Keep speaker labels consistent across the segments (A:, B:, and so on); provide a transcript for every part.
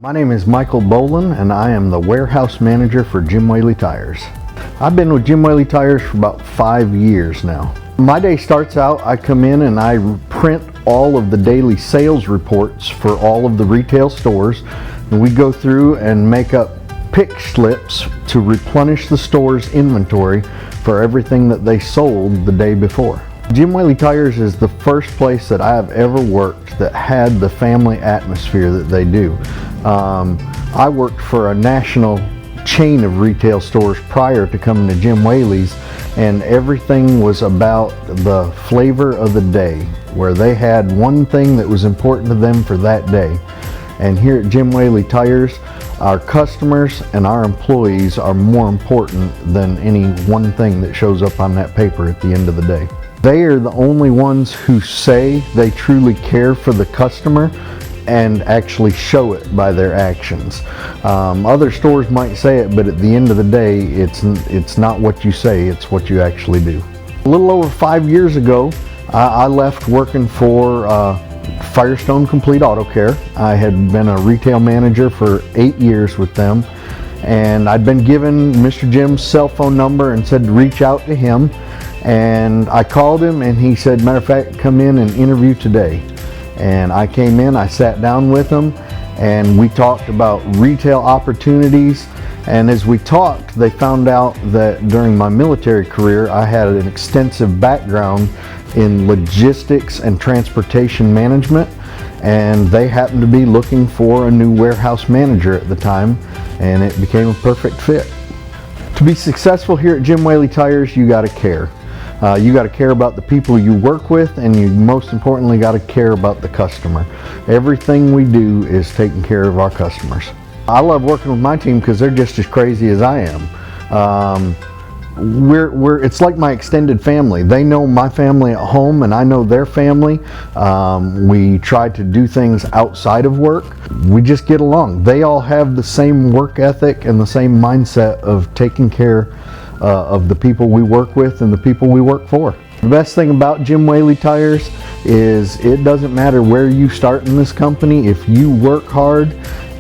A: My name is Michael Bowlin and I am the warehouse manager for Jim Whaley Tires. I've been with Jim Whaley Tires for about 5 years now. My day starts out, I come in and I print all of the daily sales reports for all of the retail stores, and we go through and make up pick slips to replenish the store's inventory for everything that they sold the day before. Jim Whaley Tires is the first place that I have ever worked that had the family atmosphere that they do. I worked for a national chain of retail stores prior to coming to Jim Whaley's, and everything was about the flavor of the day, where they had one thing that was important to them for that day. And here at Jim Whaley Tires, our customers and our employees are more important than any one thing that shows up on that paper at the end of the day. They are the only ones who say they truly care for the customer and actually show it by their actions. Other stores might say it, but at the end of the day, it's not what you say, it's what you actually do. A little over 5 years ago, I left working for Firestone Complete Auto Care. I had been a retail manager for 8 years with them, and I'd been given Mr. Jim's cell phone number and said to reach out to him. And I called him and he said, matter of fact, come in and interview today. And I came in, I sat down with him, and we talked about retail opportunities. And as we talked, they found out that during my military career, I had an extensive background in logistics and transportation management. And they happened to be looking for a new warehouse manager at the time, and it became a perfect fit. To be successful here at Jim Whaley Tires, you gotta care. You got to care about the people you work with, and you most importantly got to care about the customer. Everything we do is taking care of our customers. I love working with my team because they're just as crazy as I am. It's like my extended family. They know my family at home and I know their family. We try to do things outside of work. We just get along. They all have the same work ethic and the same mindset of taking care of the people we work with and the people we work for. The best thing about Jim Whaley Tires is it doesn't matter where you start in this company. If you work hard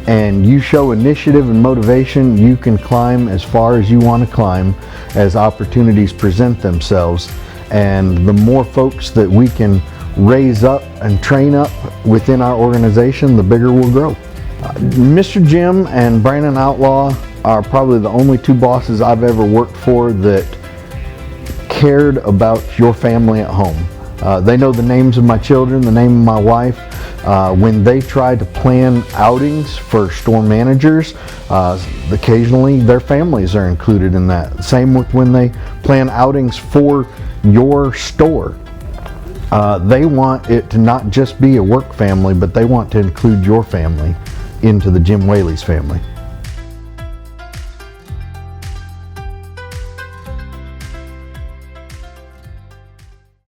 A: and you show initiative and motivation, you can climb as far as you want to climb as opportunities present themselves. And the more folks that we can raise up and train up within our organization, the bigger we'll grow. Mr. Jim and Brandon Outlaw are probably the only two bosses I've ever worked for that cared about your family at home. They know the names of my children, the name of my wife. When they try to plan outings for store managers, occasionally their families are included in that. Same with when they plan outings for your store. They want it to not just be a work family, but they want to include your family into the Jim Whaley's family.